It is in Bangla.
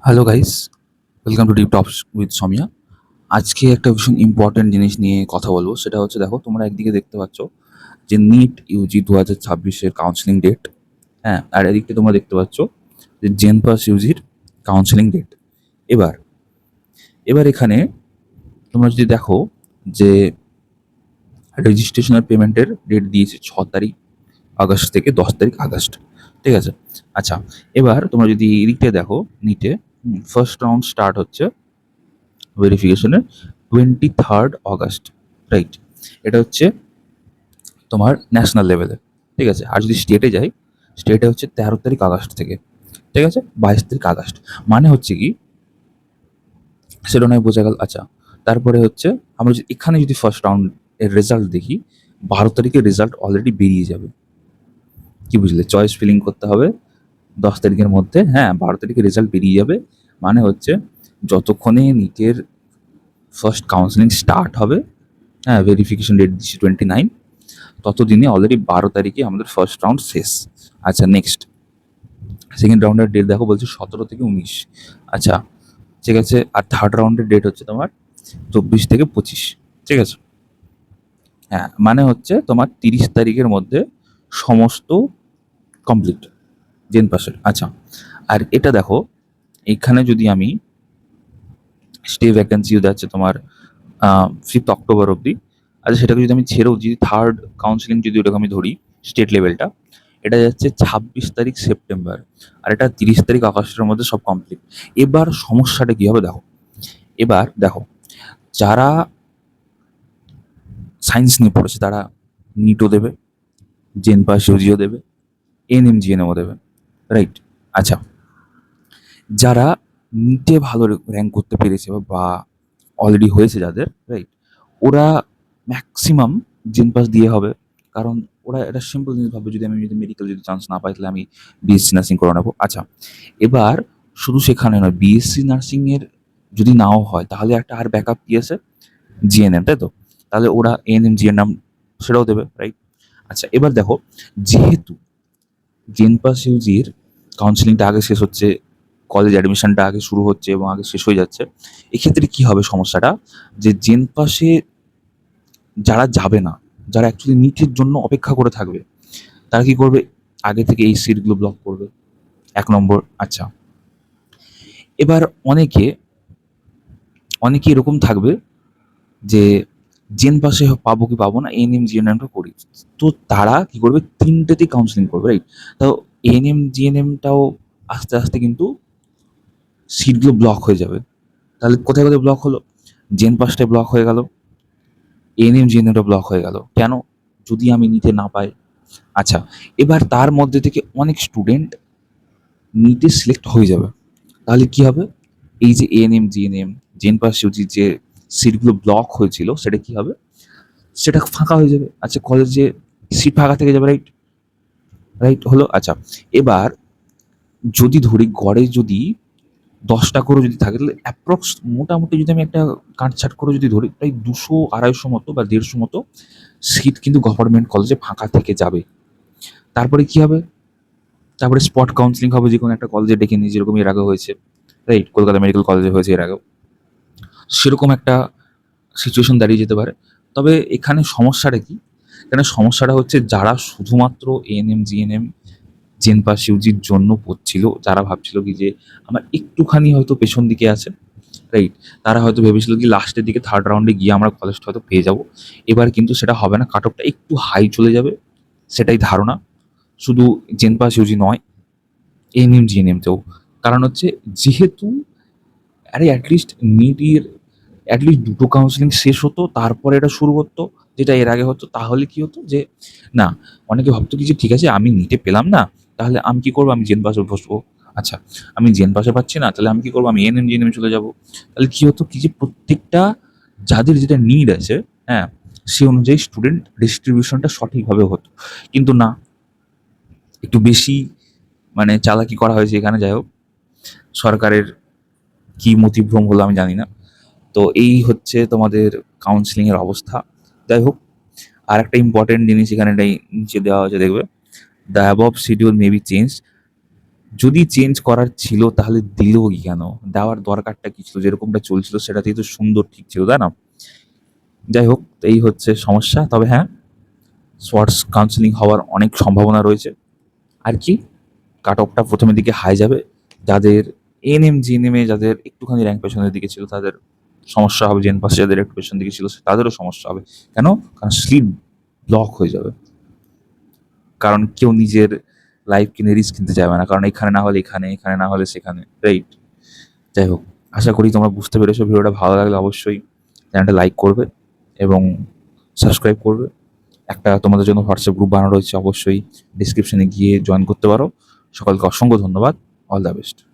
Hello guys, welcome to deep tops with Samiya. আজকে একটা ভীষণ ইম্পর্টেন্ট জিনিস নিয়ে কথা বলবো। সেটা হচ্ছে, দেখো, তোমরা একদিকে দেখতে পাচ্ছ যে নিট ইউজি 2026-এর কাউন্সিলিং ডেট, হ্যাঁ, আর এদিকটা তোমরা দেখতে পাচ্ছ যে জেন পাস ইউজির কাউন্সিলিং ডেট। এবার এবার এখানে তোমরা যদি দেখো যে রেজিস্ট্রেশনের পেমেন্টের ডেট দিয়েছে 6 তারিখ আগস্ট থেকে 10 তারিখ আগস্ট, ঠিক আছে? আচ্ছা, এবার তোমরা যদি এদিকটা দেখো, নিটে ফার্স্ট রাউন্ড স্টার্ট হচ্ছে ভেরিফিকেশনের 23 আগস্ট, রাইট? এটা হচ্ছে তোমার ন্যাশনাল লেভেলে, ঠিক আছে? আর যদি স্টেটে যাই, স্টেটে হচ্ছে 13 তারিখ আগস্ট থেকে, ঠিক আছে, 22 তারিখ আগস্ট। মানে হচ্ছে কি, সেটা নয়, বোঝা গেল। আচ্ছা, তারপরে হচ্ছে আমরা যদি এখানে যদি ফার্স্ট রাউন্ড এর রেজাল্ট দেখি, 12 তারিখের রেজাল্ট অলরেডি বেরিয়ে যাবে। কি বুঝলে? চয়েস ফিলিং করতে হবে 10 তারিখের মধ্যে, হ্যাঁ, 12 তারিখে রেজাল্ট বেরিয়ে যাবে। মানে হচ্ছে যতক্ষণে নিটের ফার্স্ট কাউন্সিলিং স্টার্ট হবে, হ্যাঁ, ভেরিফিকেশন ডেট দিচ্ছি 29, ততদিনে অলরেডি 12 তারিখে আমাদের ফার্স্ট রাউন্ড শেষ। আচ্ছা, নেক্সট সেকেন্ড রাউন্ডের ডেট দেখো, বলছে 17 থেকে 19। আচ্ছা, ঠিক আছে। আর থার্ড রাউন্ডের ডেট হচ্ছে তোমার 24 থেকে 25, ঠিক আছে? হ্যাঁ, মানে হচ্ছে তোমার 30 তারিখের মধ্যে সমস্ত কমপ্লিট জেন পাসের। আচ্ছা, আর এটা দেখো, এখানে যদি আমি স্টে ভ্যাকেন্সি যাচ্ছে তোমার 5 অক্টোবর অবধি। আচ্ছা, সেটাকে যদি আমি ছেড়েও যদি থার্ড কাউন্সিলিং যদি ওটাকে আমি ধরি, স্টেট লেভেলটা, এটা যাচ্ছে 26 তারিখ সেপ্টেম্বর, আর এটা 30 তারিখ আগস্টের মধ্যে সব কমপ্লিট। এবার সমস্যাটা কী হবে দেখো। এবার দেখো, যারা সায়েন্স নিয়ে পড়েছে তারা নিটও দেবে, জেন পাস ইউজিও দেবে, এএনএম জিএনএমও দেবে, রাইট? আচ্ছা, যারা নিটে ভালো র্যাঙ্ক করতে পেরেছে বা অলরেডি হয়েছে যাদের, রাইট, ওরা ম্যাক্সিমাম জেন পাস দিয়ে হবে। কারণ ওরা একটা সিম্পল জিনিস ভাববে, যদি মেডিকেল যদি চান্স না পাই, তাহলে আমি বিএসসি নার্সিং করে নেবো। আচ্ছা, এবার শুধু সেখানে নয়, বিএসসি নার্সিংয়ের যদি নাও হয়, তাহলে একটা আর ব্যাকআপ কি আছে? জিএনএম, তাই তো? তাহলে ওরা এএনএম জিএনএম সেটাও দেবে, রাইট? আচ্ছা, এবার দেখো, যেহেতু জেন পাস ইউজির কাউন্সিলিংটা আগে শেষ হচ্ছে, কলেজ অ্যাডমিশনটা আগে শুরু হচ্ছে এবং আগে শেষ হয়ে যাচ্ছে, এক্ষেত্রে কি হবে সমস্যাটা, যে জেন পাসে যারা যাবে না, যারা অ্যাকচুয়ালি নিটের জন্য অপেক্ষা করে থাকবে, তারা কি করবে? আগে থেকে এই সিটগুলো ব্লক করবে, 1 নম্বর। আচ্ছা, এবার অনেকে অনেকে এরকম থাকবে যে জেন পাশে পাবো কি পাবো না, এএনএম জিএনএমটা করি। তো তারা কি করবে? তিনটেতেই কাউন্সিলিং করবে, রাইট? তো এএনএম জিএনএমটাও আস্তে আস্তে কিন্তু সিটগুলো ব্লক হয়ে যাবে। তাহলে কোথায় কোথায় ব্লক হলো? জেন পাসটায় ব্লক হয়ে গেল, এএনএম জিএনএমটা ব্লক হয়ে গেল। কেন? যদি আমি নিতে না পাই। আচ্ছা, এবার তার মধ্যে থেকে অনেক স্টুডেন্ট নিটে সিলেক্ট হয়ে যাবে। তাহলে কি হবে? এই যে এএনএম জিএনএম জেন পাস ইউজির যে সিটগুলো ব্লক হয়েছিল, সেটা কি হবে? সেটা ফাঁকা হয়ে যাবে। আচ্ছা, কলেজে সিট ফাঁকা থেকে যাবে, রাইট? রাইট হলো। আচ্ছা, এবার যদি ধরি গড়ে যদি 10টা করে যদি থাকে, তাহলে অ্যাপ্রক্স মোটামুটি যদি আমি একটা কাটছাঁট করে যদি ধরি, প্রায় 200-250 মতো বা 150 মতো সিট কিন্তু গভর্নমেন্ট কলেজে ফাঁকা থেকে যাবে। তারপরে কি হবে? তারপরে স্পট কাউন্সিলিং হবে যে কোনো একটা কলেজে ডেকে নিয়ে, যেরকম এর আগে হয়েছে, রাইট? কলকাতা মেডিকেল কলেজে হয়েছে এর আগেও। সেরকম একটা সিচুয়েশন দাঁড়িয়ে যেতে পারে। তবে এখানে সমস্যাটা কি? এখানে সমস্যাটা হচ্ছে যারা শুধুমাত্র এএনএম জিএনএম জেন পাস ইউজির জন্য পড়ছিল, যারা ভাবছিল কি যে আমার একটুখানি হয়তো পেছন দিকে আছে, রাইট? তারা হয়তো ভেবেছিল কি লাস্টের দিকে থার্ড রাউন্ডে গিয়ে আমরা কলেজটা হয়তো পেয়ে যাব। এবার কিন্তু সেটা হবে না, কাট অফটা একটু হাই চলে যাবে, সেটাই ধারণা। শুধু জেন পাস ইউজি নয়, এএনএম জিএনএমতেও। কারণ হচ্ছে, যেহেতু আরে অ্যাটলিস্ট নিটের অ্যাটলিস্ট দুটো কাউন্সিলিং শেষ হতো, তারপরে এটা শুরু হতো, যেটা এর আগে হতো। তাহলে কি হতো যে, না, অনেকে ভাবতো কি যে ঠিক আছে, আমি নিটে পেলাম না, তাহলে আমি কি করবো? আমি জেন পাসে বসবো। আচ্ছা, আমি জেন পাসে পাচ্ছি না, তাহলে আমি কি করবো? আমি এএনএম জিএনএম চলে যাবো। তাহলে কি হতো কি যে, প্রত্যেকটা যাদের যেটা নিড আছে, হ্যাঁ, সে অনুযায়ী স্টুডেন্ট ডিস্ট্রিবিউশনটা সঠিকভাবে হতো। কিন্তু না, একটু বেশি মানে চালাকি করা হয়েছে এখানে। যাই হোক, সরকারের কি মতিভ্রম হলো আমি জানি না। তো এই হচ্ছে তোমাদের কাউন্সিলিংয়ের অবস্থা। যাই হোক, আর একটা ইম্পর্টেন্ট জিনিস এখানে এটাই নিচে দেওয়া হয়েছে, দেখবে, the above schedule may be change, যদি চেঞ্জ করার ছিল তাহলে দিলো কি কেন? দেওয়ার দরকারটা কি ছিল? যেরকমটা চলছিল সেটাতেই তো সুন্দর ঠিক ছিল, তাই না? যাই হোক, এই হচ্ছে সমস্যা। তবে হ্যাঁ, স্পোর্টস কাউন্সেলিং হওয়ার অনেক সম্ভাবনা রয়েছে। আর কি, কাট অফটা প্রথমের দিকে হাই যাবে। যাদের এএনএম, জিএনএমে যাদের একটুখানি র্যাঙ্ক পেছনের দিকে ছিল তাদের সমস্যা হবে। জেন পাশে যাদের একটু পেছনের দিকে ছিল তাদেরও সমস্যা হবে। কেন? কারণ স্লিপ ব্লক হয়ে যাবে। কারণ কেউ নিজের লাইফকে নিয়ে রিস্ক নিতে চাইবে না। কারণ এখানে না হলে এখানে, এখানে না হলে সেখানে, রাইট? যাই হোক, আশা করি তোমরা বুঝতে পেরেছো। ভিডিওটা ভালো লাগলে অবশ্যই চ্যানেলটা লাইক করবে এবং সাবস্ক্রাইব করবে। একটা তোমাদের জন্য হোয়াটসঅ্যাপ গ্রুপ বানানো রয়েছে, অবশ্যই ডিসক্রিপশনে গিয়ে জয়েন করতে পারো। সকলকে অসংখ্য ধন্যবাদ। All the best.